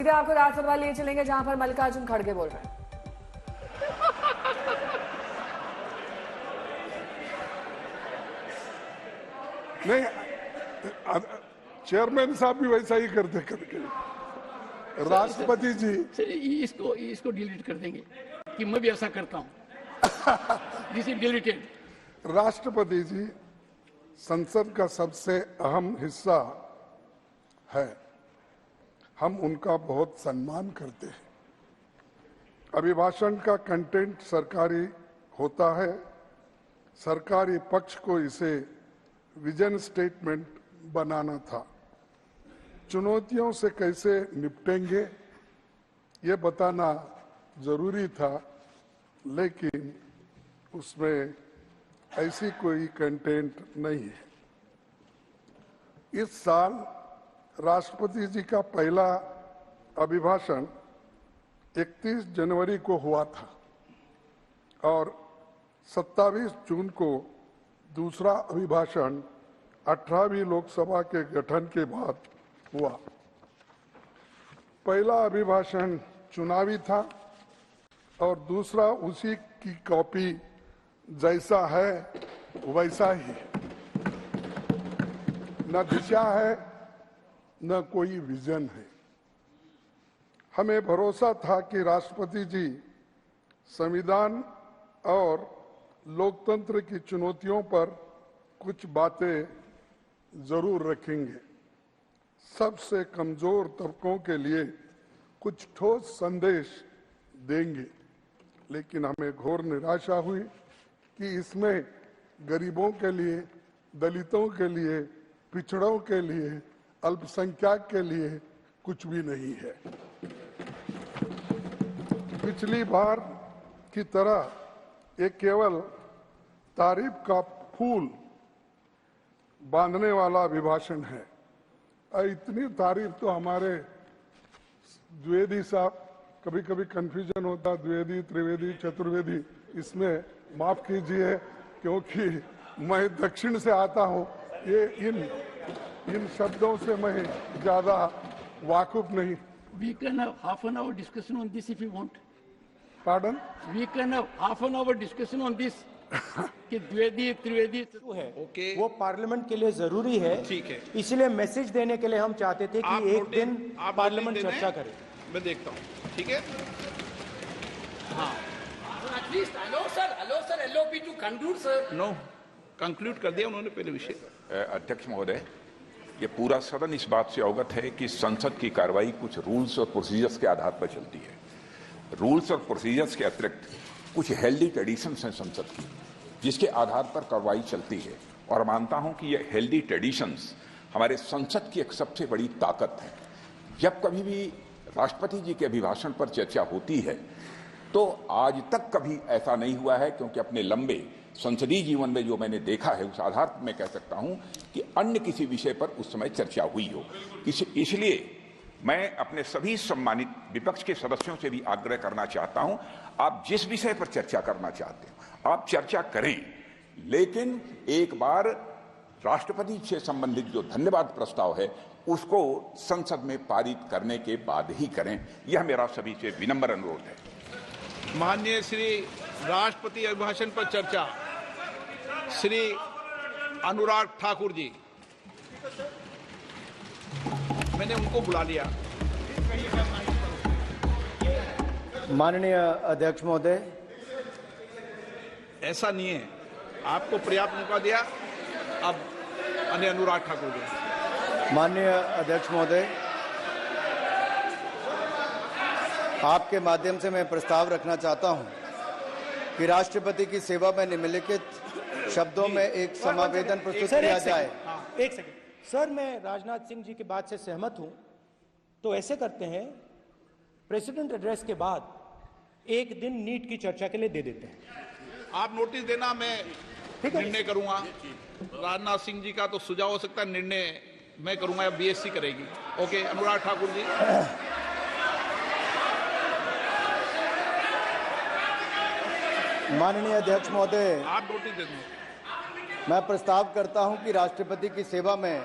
सीधे आपको राज्यसभा लिए चलेंगे जहां पर मल्लिकार्जुन खड़गे बोल रहे हैं। नहीं, चेयरमैन साहब भी वैसा ही करते करके। राष्ट्रपति जी इसको डिलीट कर देंगे कि मैं भी ऐसा करता हूं। This is deleted. राष्ट्रपति जी संसद का सबसे अहम हिस्सा है, हम उनका बहुत सम्मान करते हैं। अभिभाषण का कंटेंट सरकारी होता है, सरकारी पक्ष को इसे विजन स्टेटमेंट बनाना था। चुनौतियों से कैसे निपटेंगे ये बताना जरूरी था, लेकिन उसमें ऐसी कोई कंटेंट नहीं है। इस साल राष्ट्रपति जी का पहला अभिभाषण 31 जनवरी को हुआ था और 27 जून को दूसरा अभिभाषण 18वीं लोकसभा के गठन के बाद हुआ। पहला अभिभाषण चुनावी था और दूसरा उसी की कॉपी जैसा है वैसा ही। न दिशा है न कोई विजन है। हमें भरोसा था कि राष्ट्रपति जी संविधान और लोकतंत्र की चुनौतियों पर कुछ बातें जरूर रखेंगे, सबसे कमजोर तबकों के लिए कुछ ठोस संदेश देंगे। लेकिन हमें घोर निराशा हुई कि इसमें गरीबों के लिए, दलितों के लिए, पिछड़ों के लिए, अल्पसंख्यक के लिए कुछ भी नहीं है। पिछली बार की तरह ये केवल तारीफ का फूल बांधने वाला अभिभाषण है। और इतनी तारीफ तो हमारे द्विवेदी साहब, कभी कभी कंफ्यूजन होता, द्विवेदी, त्रिवेदी, चतुर्वेदी, इसमें माफ कीजिए क्योंकि मैं दक्षिण से आता हूँ, ये इन शब्दों से मैं ज्यादा वाकुफ नहीं। We can have half an hour discussion on this if you want. Pardon? We can have half an hour discussion on this. कि द्विवेदी त्रिवेदी है, ओके, वो पार्लियामेंट के लिए जरूरी है। ठीक है, इसलिए मैसेज देने के लिए हम चाहते थे कि एक दिन पार्लियामेंट चर्चा करे। मैं देखता हूँ, ठीक है। हाँ, at least hello sir LOP to conclude sir. No, conclude कर दिया उन्होंने पहले विषय। अध्यक्ष महोदय, ये पूरा सदन इस बात से अवगत है कि संसद की कार्रवाई कुछ रूल्स और प्रोसीजर्स के आधार पर चलती है। रूल्स और प्रोसीजर्स के अतिरिक्त कुछ हेल्दी ट्रेडिशंस हैं संसद की, जिसके आधार पर कार्रवाई चलती है। और मानता हूं कि ये हेल्दी ट्रेडिशंस हमारे संसद की एक सबसे बड़ी ताकत है। जब कभी भी राष्ट्रपति जी के अभिभाषण पर चर्चा होती है तो आज तक कभी ऐसा नहीं हुआ है, क्योंकि अपने लंबे संसदीय जीवन में जो मैंने देखा है उस आधार पर मैं कह सकता हूं कि अन्य किसी विषय पर उस समय चर्चा हुई हो। इसलिए मैं अपने सभी सम्मानित विपक्ष के सदस्यों से भी आग्रह करना चाहता हूं, आप जिस विषय पर चर्चा करना चाहते हो आप चर्चा करें, लेकिन एक बार राष्ट्रपति से संबंधित जो धन्यवाद प्रस्ताव है उसको संसद में पारित करने के बाद ही करें। यह मेरा सभी से विनम्र अनुरोध है। माननीय श्री राष्ट्रपति अभिभाषण पर चर्चा, श्री अनुराग ठाकुर जी, मैंने उनको बुला लिया। माननीय अध्यक्ष महोदय, ऐसा नहीं है, आपको पर्याप्त मौका दिया। अब अनुराग ठाकुर जी। माननीय अध्यक्ष महोदय, आपके माध्यम से मैं प्रस्ताव रखना चाहता हूं कि राष्ट्रपति की सेवा में निम्नलिखित शब्दों में एक समावेदन प्रस्तुत किया जाए। एक सेकंड सर, मैं राजनाथ सिंह जी की बात से सहमत हूं। तो ऐसे करते हैं, प्रेसिडेंट एड्रेस के बाद एक दिन नीट की चर्चा के लिए दे देते हैं। आप नोटिस देना, मैं निर्णय करूंगा। राजनाथ सिंह जी का तो सुझाव हो सकता है, निर्णय मैं करूंगा या बीएससी करेगी। ओके, अनुराग ठाकुर जी। माननीय अध्यक्ष महोदय, आप नोटिस दे दें। मैं प्रस्ताव करता हूं कि राष्ट्रपति की सेवा में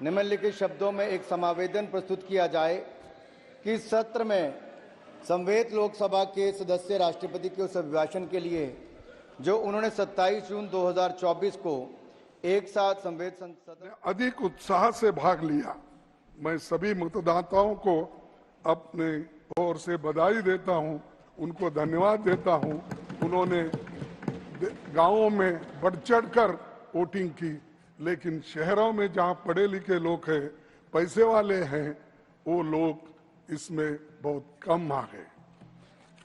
निम्नलिखित शब्दों में एक समावेदन प्रस्तुत किया जाए कि इस सत्र में संवेद लोकसभा के सदस्य राष्ट्रपति के उस अभिभाषण के लिए जो उन्होंने 27 जून 2024 को एक साथ संवेद सदन अधिक उत्साह से भाग लिया। मैं सभी मतदाताओं को अपने ओर से बधाई देता हूं, उनको धन्यवाद देता हूं। उन्होंने गांवों में बढ़ चढ़कर वोटिंग की, लेकिन शहरों में जहां पढ़े लिखे लोग हैं, पैसे वाले हैं, वो लोग इसमें बहुत कम आ गए।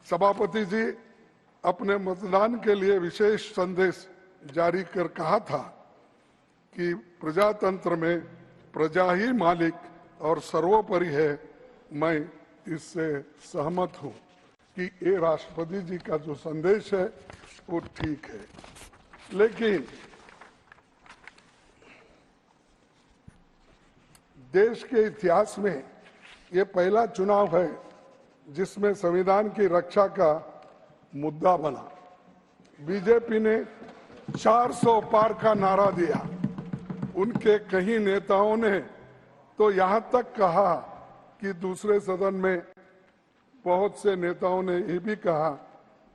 सभापति जी अपने मतदान के लिए विशेष संदेश जारी कर कहा था कि प्रजातंत्र में प्रजा ही मालिक और सर्वोपरि है। मैं इससे सहमत हूं कि ये राष्ट्रपति जी का जो संदेश है वो ठीक है, लेकिन देश के इतिहास में ये पहला चुनाव है जिसमें संविधान की रक्षा का मुद्दा बना। बीजेपी ने 400 पार का नारा दिया। उनके कई नेताओं ने तो यहां तक कहा कि दूसरे सदन में बहुत से नेताओं ने ये भी कहा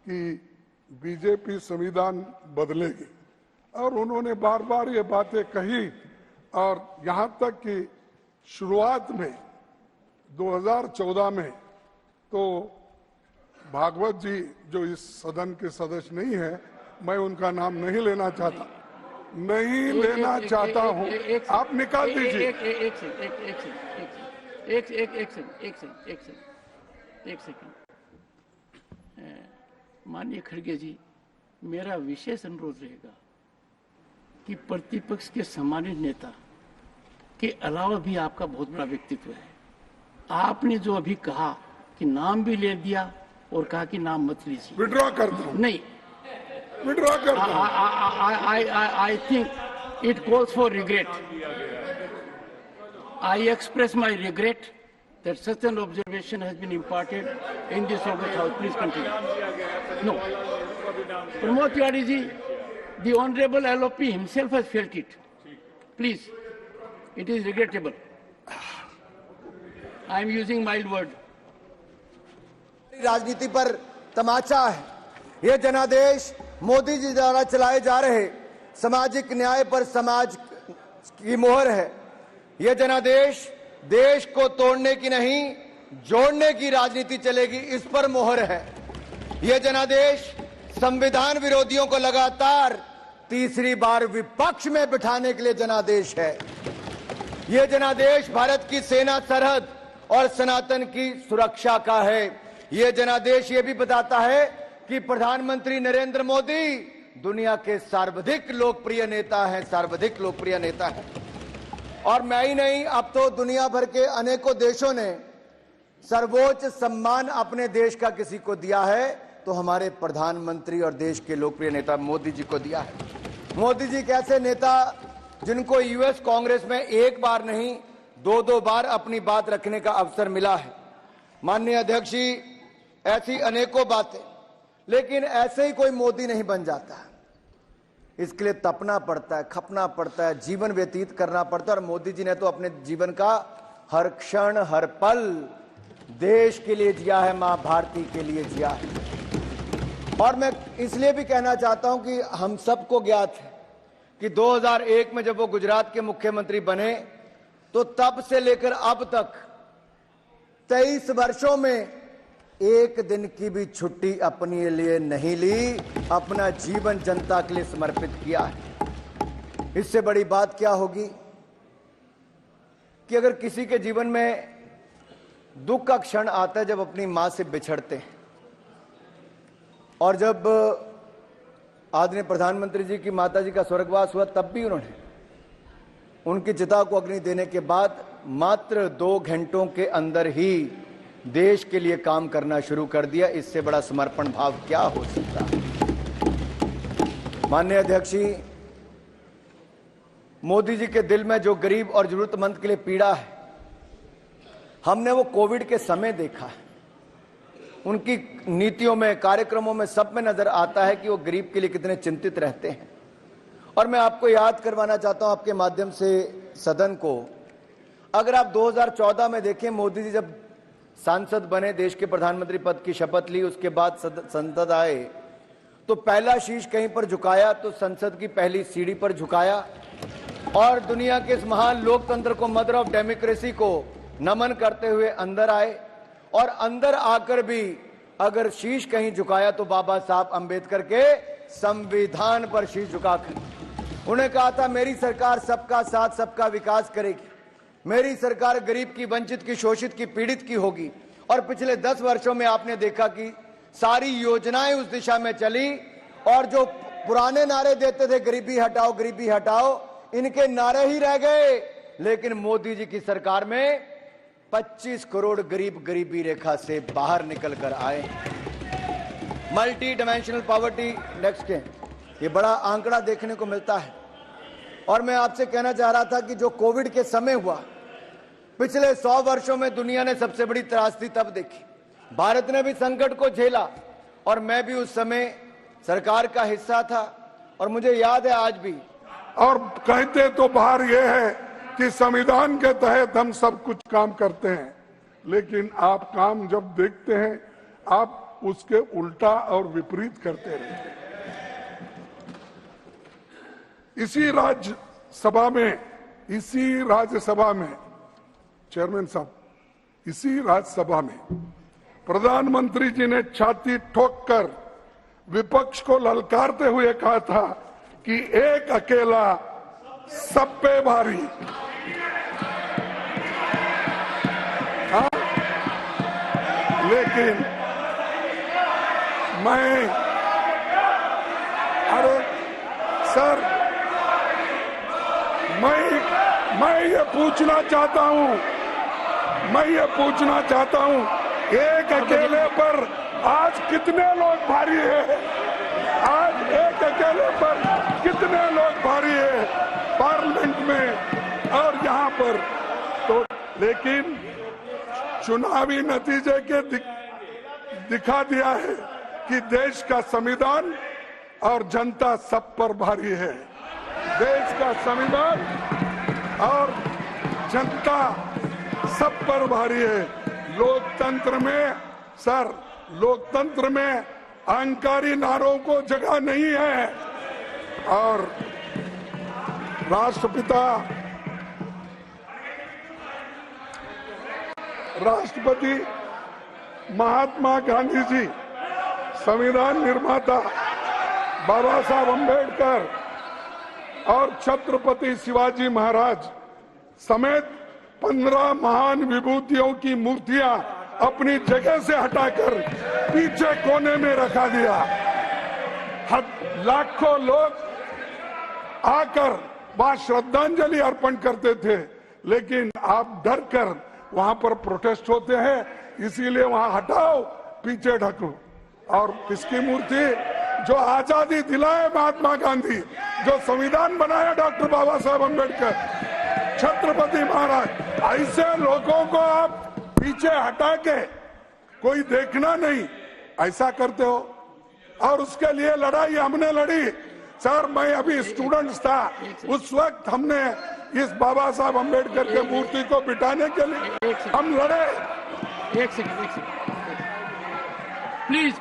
कि बीजेपी संविधान बदलेगी, और उन्होंने बार बार ये बातें कही। और यहां तक कि शुरुआत में 2014 में तो भागवत जी जो इस सदन के सदस्य नहीं है, मैं उनका नाम नहीं लेना चाहता, हूं, आप निकाल दीजिए। एक सेकंड। माननीय खड़गे जी, मेरा विशेष अनुरोध रहेगा कि प्रतिपक्ष के सम्मानित नेता के अलावा भी आपका बहुत बड़ा व्यक्तित्व है। आपने जो अभी कहा कि नाम भी ले दिया और कहा कि नाम मत लीजिए। विड्रॉ करता हूं। नहीं, विड्रॉ करता हूं। I think it calls for regret. I express my regret that such an observation has been imparted in this August House. Please continue. No. Pramod Tiwari ji, the Honorable LOP himself has felt it. Please, it is regrettable. I am using mild word. राजनीति पर तमाचा है। ये जनादेश मोदी जी द्वारा चलाए जा रहे सामाजिक न्याय पर समाज की मोहर है। ये जनादेश देश को तोड़ने की नहीं, जोड़ने की राजनीति चलेगी, इस पर मोहर है। ये जनादेश संविधान विरोधियों को लगातार तीसरी बार विपक्ष में बिठाने के लिए जनादेश है। ये जनादेश भारत की सेना, सरहद और सनातन की सुरक्षा का है। ये जनादेश ये भी बताता है कि प्रधानमंत्री नरेंद्र मोदी दुनिया के सर्वाधिक लोकप्रिय नेता हैं, सर्वाधिक लोकप्रिय नेता हैं। और मैं ही नहीं, अब तो दुनिया भर के अनेकों देशों ने सर्वोच्च सम्मान अपने देश का किसी को दिया है तो हमारे प्रधानमंत्री और देश के लोकप्रिय नेता मोदी जी को दिया है। मोदी जी कैसे नेता जिनको यूएस कांग्रेस में एक बार नहीं, दो बार अपनी बात रखने का अवसर मिला है। माननीय अध्यक्ष जी, ऐसी अनेकों बातें, लेकिन ऐसे ही कोई मोदी नहीं बन जाता। इसके लिए तपना पड़ता है, खपना पड़ता है, जीवन व्यतीत करना पड़ता है। और मोदी जी ने तो अपने जीवन का हर क्षण, हर पल देश के लिए जिया है, मां भारती के लिए जिया है। और मैं इसलिए भी कहना चाहता हूं कि हम सबको ज्ञात है कि 2001 में जब वो गुजरात के मुख्यमंत्री बने तो तब से लेकर अब तक 23 वर्षों में एक दिन की भी छुट्टी अपने लिए नहीं ली, अपना जीवन जनता के लिए समर्पित किया है। इससे बड़ी बात क्या होगी कि अगर किसी के जीवन में दुख का क्षण आता है जब अपनी मां से बिछड़ते हैं, और जब आदरणीय प्रधानमंत्री जी की माता जी का स्वर्गवास हुआ तब भी उन्होंने उनकी चिता को अग्नि देने के बाद मात्र 2 घंटों के अंदर ही देश के लिए काम करना शुरू कर दिया। इससे बड़ा समर्पण भाव क्या हो सकता है। माननीय अध्यक्ष जी, मोदी जी के दिल में जो गरीब और जरूरतमंद के लिए पीड़ा है, हमने वो कोविड के समय देखा है। उनकी नीतियों में, कार्यक्रमों में, सब में नजर आता है कि वो गरीब के लिए कितने चिंतित रहते हैं। और मैं आपको याद करवाना चाहता हूं आपके माध्यम से सदन को, अगर आप 2014 में देखें, मोदी जी जब सांसद बने, देश के प्रधानमंत्री पद की शपथ ली, उसके बाद संसद आए तो पहला शीश कहीं पर झुकाया तो संसद की पहली सीढ़ी पर झुकाया और दुनिया के इस महान लोकतंत्र को, मदर ऑफ डेमोक्रेसी को नमन करते हुए अंदर आए। और अंदर आकर भी अगर शीश कहीं झुकाया तो बाबा साहब अंबेडकर के संविधान पर शीश झुकाकर उन्हें कहा था, मेरी सरकार सबका साथ सबका विकास करेगी, मेरी सरकार गरीब की, वंचित की, शोषित की, पीड़ित की होगी। और पिछले 10 वर्षों में आपने देखा कि सारी योजनाएं उस दिशा में चली और जो पुराने नारे देते थे गरीबी हटाओ, इनके नारे ही रह गए। लेकिन मोदी जी की सरकार में 25 करोड़ गरीब गरीबी रेखा से बाहर निकल कर आए। मल्टी डायमेंशनल पॉवर्टी इंडेक्स के ये बड़ा आंकड़ा देखने को मिलता है। और मैं आपसे कहना चाह रहा था कि जो कोविड के समय हुआ, पिछले 100 वर्षों में दुनिया ने सबसे बड़ी त्रासदी तब देखी। भारत ने भी संकट को झेला और मैं भी उस समय सरकार का हिस्सा था और मुझे याद है आज भी। और कहते तो बाहर यह है कि संविधान के तहत हम सब कुछ काम करते हैं, लेकिन आप काम जब देखते हैं आप उसके उल्टा और विपरीत करते रहते हैं। इसी राज्यसभा में चेयरमैन साहब, इसी राज्यसभा में प्रधानमंत्री जी ने छाती ठोककर विपक्ष को ललकारते हुए कहा था कि एक अकेला सब पे भारी। हाँ? लेकिन अरे सर, मैं ये पूछना चाहता हूं, एक अकेले पर आज कितने लोग भारी है? आज एक अकेले पर कितने लोग भारी है पार्लियामेंट में और यहां पर? तो लेकिन चुनावी नतीजे के दिखा दिया है कि देश का संविधान और जनता सब पर भारी है। देश का संविधान और जनता सब पर भारी है। लोकतंत्र में अहंकारी नारों को जगह नहीं है। और राष्ट्रपति महात्मा गांधी जी, संविधान निर्माता बाबा साहब अम्बेडकर और छत्रपति शिवाजी महाराज समेत 15 महान विभूतियों की मूर्तियां अपनी जगह से हटाकर पीछे कोने में रखा दिया। लाखों लोग आकर वहां श्रद्धांजलि अर्पण करते थे, लेकिन आप डर कर वहां पर प्रोटेस्ट होते हैं, इसीलिए वहां हटाओ, पीछे ढको। और किसकी मूर्ति? जो आजादी दिलाए महात्मा गांधी, जो संविधान बनाया डॉक्टर बाबा साहब अम्बेडकर, छत्रपति महाराज, ऐसे लोगों को आप पीछे हटा के कोई देखना नहीं, ऐसा करते हो। और उसके लिए लड़ाई हमने लड़ी। सर, मैं अभी स्टूडेंट्स था, उस वक्त हमने इस बाबा साहब अम्बेडकर के मूर्ति को बिठाने के लिए हम लड़े। एक सेकंड प्लीज